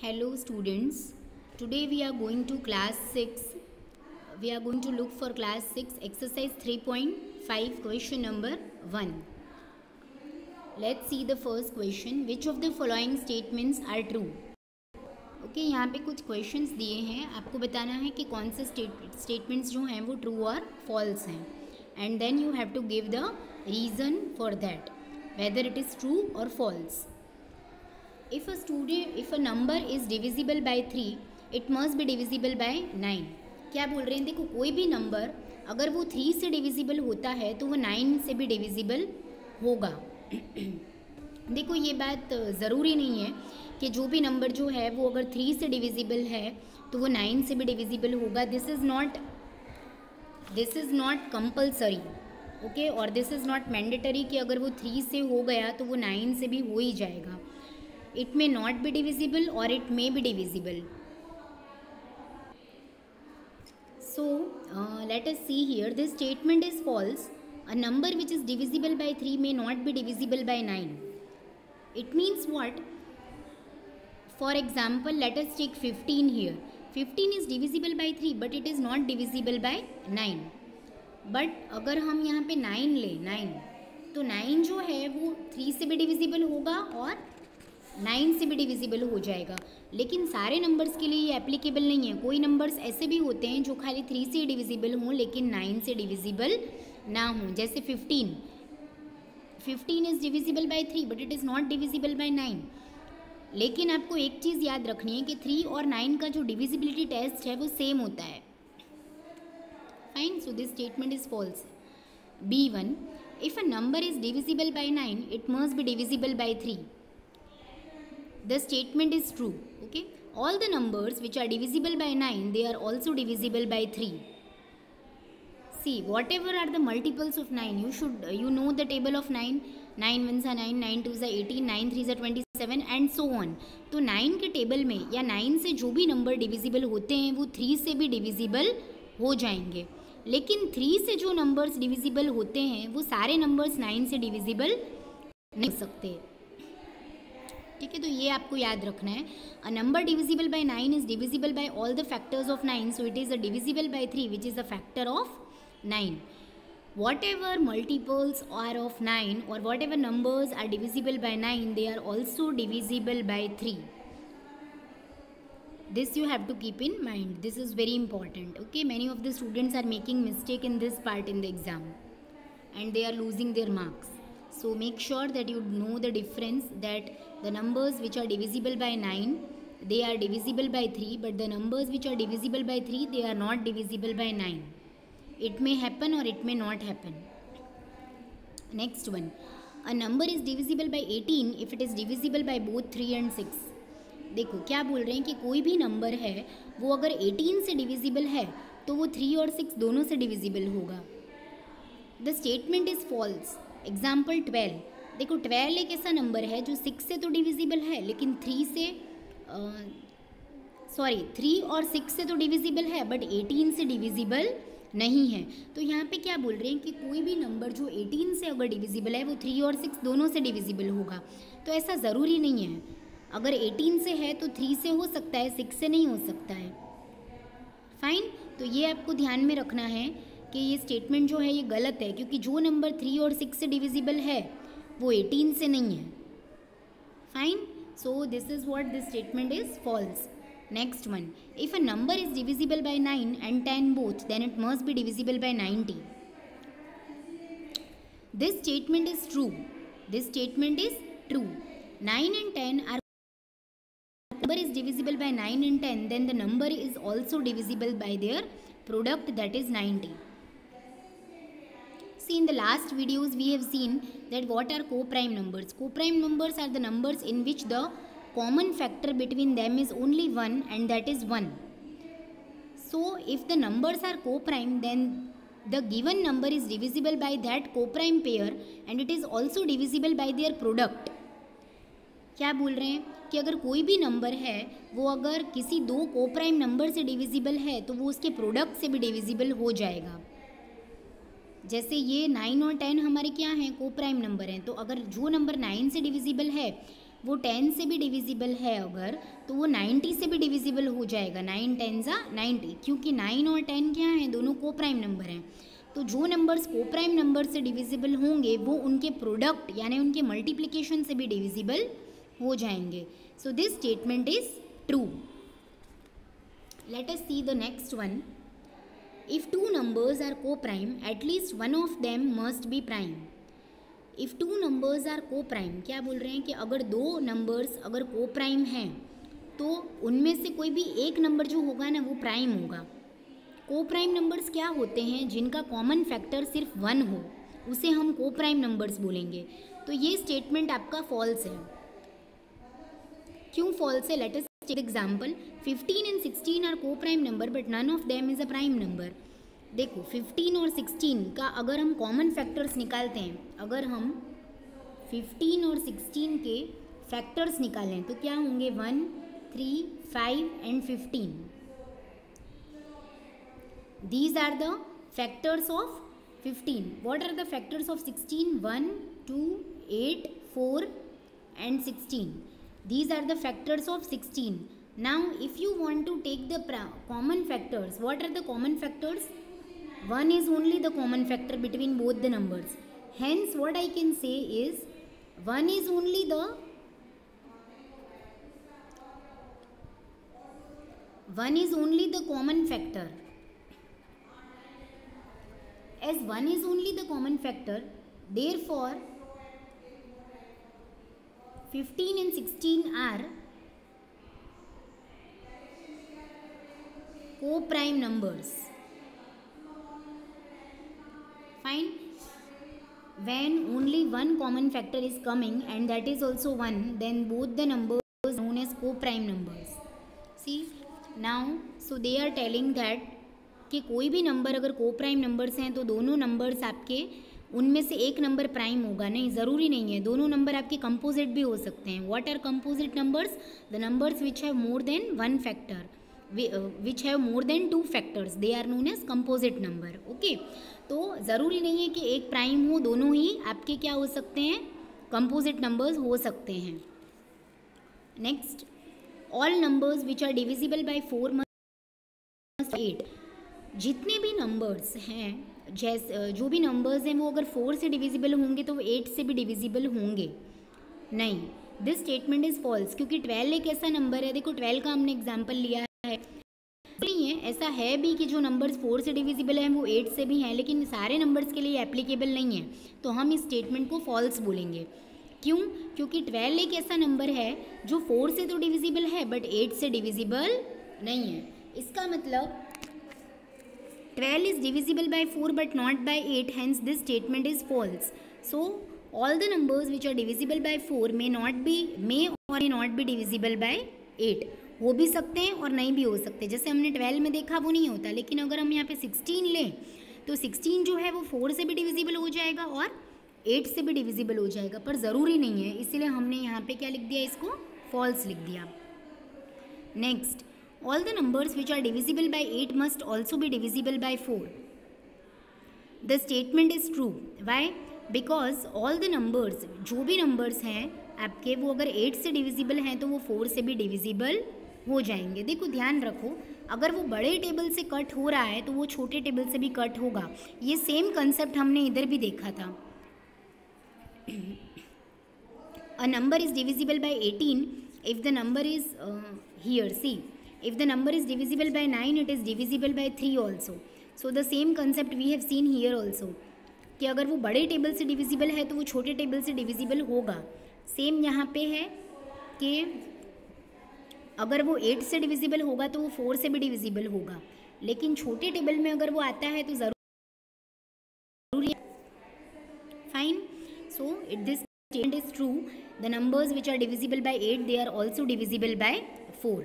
Hello students, today we are going to class 6. We are going to look for class 6 exercise 3.5 question number 1. Let's see the first question. Which of the following statements are true? Okay यहाँ पे कुछ questions दिए हैं, आपको बताना है कि कौन से स्टेटमेंट्स जो हैं वो ट्रू और फॉल्स हैं and then you have to give the reason for that whether it is true और false. If a number is divisible by 3, it must be divisible by 9. क्या बोल रहे हैं, देखो कोई भी नंबर अगर वो 3 से डिविजिबल होता है तो वो 9 से भी डिविजिबल होगा. देखो ये बात ज़रूरी नहीं है कि जो भी नंबर जो है वो अगर 3 से डिविजिबल है तो वो 9 से भी डिविजिबल होगा. This is not compulsory, okay, और दिस इज़ नॉट मैंडेटरी कि अगर वो 3 से हो गया तो वो 9 से भी हो ही जाएगा. It may not be divisible or it may be divisible. So let us see here. This statement is false. A number which is divisible by 3 may not be divisible by 9. It means what? For example, let us take 15 here. 15 is divisible by 3 but it is not divisible by 9. But अगर हम यहाँ पे 9 लें, 9, तो 9 जो है वो 3 से भी डिविजिबल होगा और 9 से भी डिविजिबल हो जाएगा. लेकिन सारे नंबर्स के लिए ये एप्लीकेबल नहीं है. कोई नंबर्स ऐसे भी होते हैं जो खाली 3 से डिविजिबल हों लेकिन 9 से डिविजिबल ना हों. जैसे 15 is divisible by 3 but it is not divisible by 9. लेकिन आपको एक चीज़ याद रखनी है कि 3 और 9 का जो डिविजिबिलिटी टेस्ट है वो सेम होता है. Fine, so this statement is false. B1, if a number is divisible by 9 it must be divisible by 3. The statement is true. Okay, all the numbers which are divisible by 9, they are also divisible by 3. See, whatever are the multiples of 9, you know the table of 9. 9 1s are 9, 9 2s are 18, 9 3s are 27 and so on. तो 9 के table में या 9 से जो भी number divisible होते हैं वो 3 से भी डिविजिबल हो जाएंगे. लेकिन 3 से जो नंबर्स डिविजिबल होते हैं वो सारे नंबर्स 9 से डिविजिबल नहीं हो सकते. ठीक है, तो ये आपको याद रखना है. A number divisible by 9 is divisible by all the factors of 9, so it is a divisible by 3 which is a factor of 9. Whatever multiples are of 9 और whatever numbers are divisible by 9, they are also divisible by 3. This you have to keep in mind. This is very important. Okay, many of the students are making mistake in this part in the exam and they are losing their marks. So make sure that you know the difference, that the numbers which are divisible by 9, they are divisible by 3, but the numbers which are divisible by 3, they are not divisible by 9. It may happen or it may not happen. Next one, a number is divisible by 18 if it is divisible by both 3 and 6. देखो क्या बोल रहे हैं कि कोई भी number है वो अगर 18 से डिविजिबल है तो वो 3 और 6 दोनों से डिविजिबल होगा. The statement is false. Example 12. देखो 12 एक ऐसा नंबर है जो 6 से तो डिविजिबल है लेकिन 3 और 6 से तो डिविजिबल है बट 18 से डिविजिबल नहीं है. तो यहाँ पे क्या बोल रहे हैं कि कोई भी नंबर जो 18 से अगर डिविजिबल है वो 3 और 6 दोनों से डिविजिबल होगा. तो ऐसा ज़रूरी नहीं है. अगर 18 से है तो 3 से हो सकता है, 6 से नहीं हो सकता है. फाइन, तो ये आपको ध्यान में रखना है कि ये स्टेटमेंट जो है ये गलत है क्योंकि जो नंबर 3 और 6 से डिविजिबल है वो 18 से नहीं है. Fine, so this is what this statement is false. Next one, if a number is divisible by 9 and 10 both then it must be divisible by 90. This statement is true. This statement is true. 9 and 10 are number is divisible by 9 and 10, then the number is also divisible by their product, that is 90. See, in the last videos we have seen that what are co-prime numbers. Co-prime numbers are the numbers in which the common factor between them is only 1 and that is 1. So if the numbers are co-prime then the given number is divisible by that co-prime pair and it is also divisible by their product. क्या बोल रहे हैं कि अगर कोई भी number है वो अगर किसी दो कोप्राइम नंबर से डिविजिबल है तो वो उसके प्रोडक्ट से भी डिविजिबल हो जाएगा. जैसे ये 9 और 10 हमारे क्या हैं, कोप्राइम नंबर हैं. तो अगर जो नंबर 9 से डिविजिबल है वो 10 से भी डिविजिबल है अगर, तो वो 90 से भी डिविजिबल हो जाएगा। 9 10 ज़ा 90, क्योंकि 9 और 10 क्या हैं, दोनों को प्राइम नंबर हैं। तो जो नंबर्स को प्राइम नंबर से डिविजिबल होंगे वो उनके प्रोडक्ट यानी उनके मल्टीप्लिकेशन से भी डिविजिबल हो जाएंगे। So this statement is true. Let us see the next one. If two numbers are coprime at least one of them must be prime. If two numbers are coprime, क्या बोल रहे हैं कि अगर दो numbers अगर को prime हैं तो उनमें से कोई भी एक नंबर जो होगा ना वो प्राइम होगा। को प्राइम नंबर्स क्या होते हैं, जिनका कॉमन फैक्टर सिर्फ 1 हो, उसे हम को प्राइम नंबर्स बोलेंगे। तो ये स्टेटमेंट आपका फॉल्स है। क्यों फॉल्स है? Let us take example. 15 and 16 are coprime number but none of them is a prime number. देखो 15 और 16 का अगर हम कॉमन फैक्टर्स निकालते हैं, अगर हम 15 और 16 के फैक्टर्स निकालें तो क्या होंगे, 1 3 5 and 15। These are the factors of 15. What are the factors of 16? 1 2 8 4 and 16. These are the factors of 16. Now if you want to take the common factors, what are the common factors? 1 is only the common factor between both the numbers. Hence what I can say is 1 is only the common factor. As 1 is only the common factor, therefore 15 and 16 are co-prime numbers. Fine. When only one common factor is coming and that is also 1, then both the numbers are known as co-prime numbers. See now, so they are telling that कि कोई भी number अगर को prime numbers हैं तो दोनों numbers आपके उनमें से एक नंबर प्राइम होगा। नहीं, ज़रूरी नहीं है, दोनों नंबर आपके कंपोजिट भी हो सकते हैं। What are composite numbers? The numbers which have more than one factor, which have more than 2 factors, they are known as composite number. Okay, तो ज़रूरी नहीं है कि एक प्राइम हो, दोनों ही आपके क्या हो सकते हैं, कंपोजिट नंबर्स हो सकते हैं। Next, all numbers which are divisible by 4 must 8। जितने भी नंबर्स हैं, जैसे जो भी नंबर्स हैं वो अगर 4 से डिविजिबल होंगे तो वो 8 से भी डिविजिबल होंगे नहीं। दिस स्टेटमेंट इज़ फॉल्स, क्योंकि 12 एक ऐसा नंबर है, देखो 12 का हमने एग्जांपल लिया है, नहीं है ऐसा है भी कि जो नंबर्स 4 से डिविजिबल हैं वो 8 से भी हैं, लेकिन सारे नंबर्स के लिए एप्लीकेबल नहीं है, तो हम इस स्टेटमेंट को फॉल्स बोलेंगे। क्यों? क्योंकि 12 एक ऐसा नंबर है जो 4 से तो डिविजिबल है बट 8 से डिविजिबल नहीं है। इसका मतलब 12 is divisible by 4 but not by 8, hence this statement is false. So all the numbers which are divisible by 4 may or may not be divisible by 8. हो भी सकते हैं और नहीं भी हो सकते। जैसे हमने 12 में देखा वो नहीं होता, लेकिन अगर हम यहाँ पे 16 लें तो 16 जो है वो 4 से भी डिविजिबल हो जाएगा और 8 से भी डिविजिबल हो जाएगा, पर ज़रूरी नहीं है, इसीलिए हमने यहाँ पे क्या लिख दिया, इसको फॉल्स लिख दिया। Next, all the numbers which are divisible by 8 must also be divisible by 4. The statement is true. Why? Because all the numbers, जो भी numbers हैं आपके, वो अगर 8 से divisible हैं तो वो 4 से भी divisible हो जाएंगे। देखो ध्यान रखो, अगर वो बड़े टेबल से कट हो रहा है तो वो छोटे टेबल से भी कट होगा। ये सेम कंसेप्ट हमने इधर भी देखा था। A number is divisible by 18 if the number is here, see, if the number is divisible by 9 it is divisible by 3 also. So the same concept we have seen here also, कि अगर वो बड़े table से divisible है तो वो छोटे table से डिविजिबल होगा। सेम यहाँ पे है कि अगर वो 8 से डिविजिबल होगा तो वो 4 से भी डिविजिबल होगा, लेकिन छोटे टेबल में अगर वो आता है तो ज़रूरी है। Fine, so this statement is true. The numbers which are divisible by 8 they are also divisible by 4.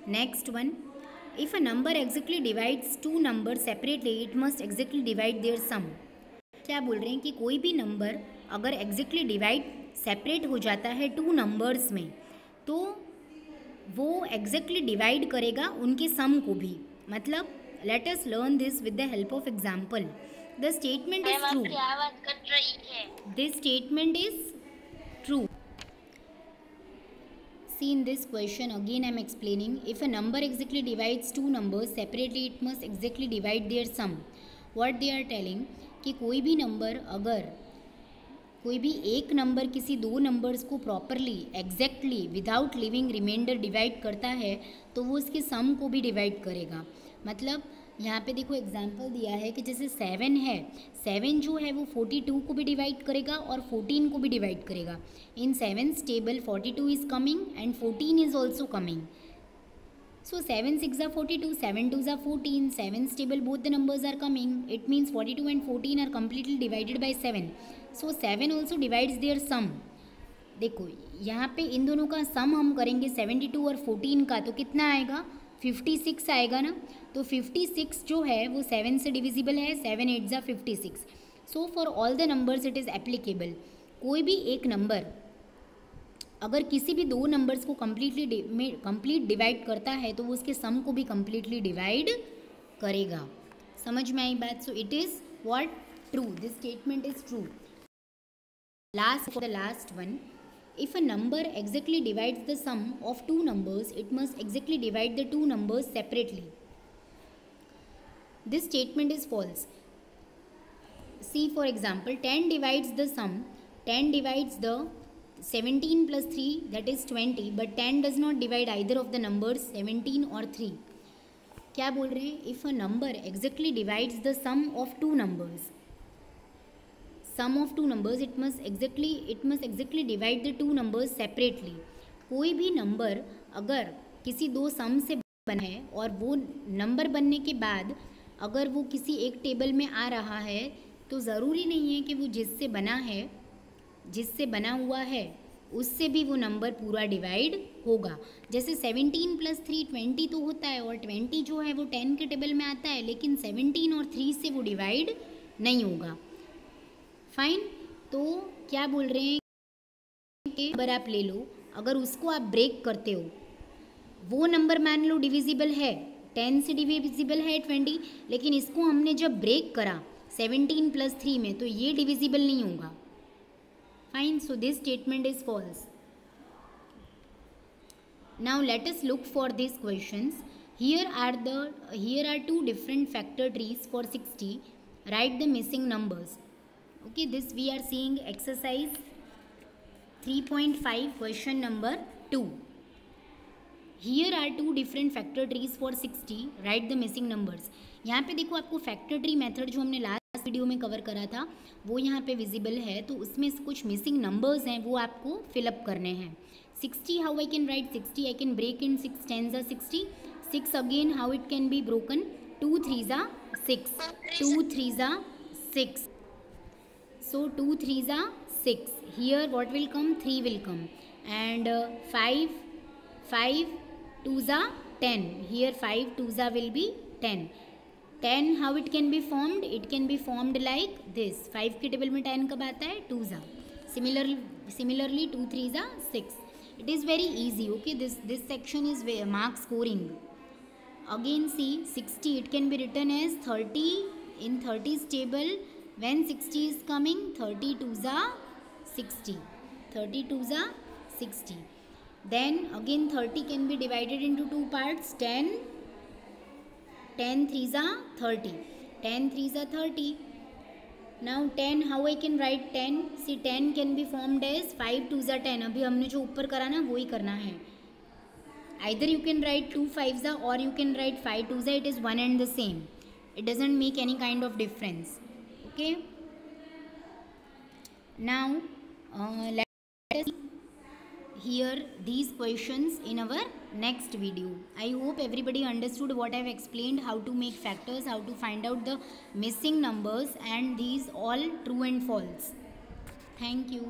Next one, if a number exactly divides two numbers separately, it must exactly divide their sum. क्या बोल रहे हैं कि कोई भी number अगर exactly divide separate हो जाता है 2 नंबर्स में तो वो exactly डिवाइड करेगा उनके सम को भी। मतलब let us learn this with the help of example. The statement is true. This statement is true. See in this question again I am explaining, if a number exactly divides two numbers separately it must exactly divide their sum. What they are telling कि कोई भी number अगर कोई भी एक number किसी दो numbers को properly exactly without living reminder divide करता है तो वो उसके सम को भी डिवाइड करेगा. मतलब यहाँ पे देखो एग्जाम्पल दिया है कि जैसे 7 है, 7 जो है वो 42 को भी डिवाइड करेगा और 14 को भी डिवाइड करेगा. इन 7's table 42 is coming and 14 is also coming. So 7 6 are 42, 7 2 are 14, 7's table both the numbers are coming. It means 42 and 14 are completely divided by 7. So 7 also divides their sum. देखो यहाँ पे इन दोनों का सम हम करेंगे 72 और 14 का, तो कितना आएगा 56 आएगा ना. तो 56 जो है वो 7 से डिविजिबल है, 7 8 जा 56. So for all the numbers it is applicable. कोई भी एक नंबर अगर किसी भी दो नंबर्स को कंप्लीट डिवाइड करता है तो वो उसके सम को भी कंप्लीटली डिवाइड करेगा. समझ में आई बात. सो it is what true, this statement is true. Last for the last one, if a number exactly divides the sum of two numbers it must exactly divide the two numbers separately. This statement is false. See for example 10 divides the sum, 10 divides the 17 plus 3 that is 20, but 10 does not divide either of the numbers 17 or 3. क्या बोल रहे हैं, if a number exactly divides the sum of two numbers, sum of two numbers it must exactly divide the two numbers separately. कोई भी number अगर किसी दो सम से बना है और वो नंबर बनने के बाद अगर वो किसी एक टेबल में आ रहा है तो ज़रूरी नहीं है कि वो जिससे बना हुआ है उससे भी वो नंबर पूरा डिवाइड होगा. जैसे 17 प्लस 3 20 तो होता है और 20 जो है वो 10 के टेबल में आता है, लेकिन 17 और 3 से वो डिवाइड नहीं होगा. फाइन. तो क्या बोल रहे हैं कि नंबर आप ले लो, अगर उसको आप ब्रेक करते हो, वो नंबर मान लो डिविजिबल है, 10 से डिविजिबल है 20, लेकिन इसको हमने जब ब्रेक करा 17 प्लस 3 में तो ये डिविजिबल नहीं होगा. Fine. So this statement is false. Now let us look for this questions. Here are two different factor trees for 60. Right the missing numbers. Okay, this we are seeing exercise 3.5 question number 2. Here are two different factor trees for 60. Write the missing numbers. यहाँ पे देखो आपको factor tree method जो हमने last video में cover करा था वो यहाँ पे विजिबल है, तो उसमें कुछ मिसिंग नंबर्स हैं वो आपको फिलअप करने हैं. 60 how I can write 60, I can break in 6 10s are 60. 6 again how it can be broken, 2 3s are 6, 2 3s are 6. So 2 3s are 6. Here what will come? 3 will come. And 5 2s are 10. Here 5 2s are will be 10. 10 how it can be formed? It can be formed like this. 5 के table में 10 कब आता है? 2s are. Similarly 2 3s are 6. It is very easy. Okay, this section is mark scoring. Again see 60 it can be written as 30 in 30's table. When 60 is coming, 32s are 60. 32s are 60. Then again 30 can be divided into two parts. 10 3s are 30. 10 3s are 30. Now 10 how I can write 10? See 10 can be formed as 5 2s are 10. अभी हमने जो ऊपर करा ना वही करना है. Either you can write 2 5s are or you can write 5 2s are. It is one and the same. It doesn't make any kind of difference. Okay, now let us hear these questions in our next video. I hope everybody understood what I have explained, how to make factors, how to find out the missing numbers, and these all true and false. Thank you.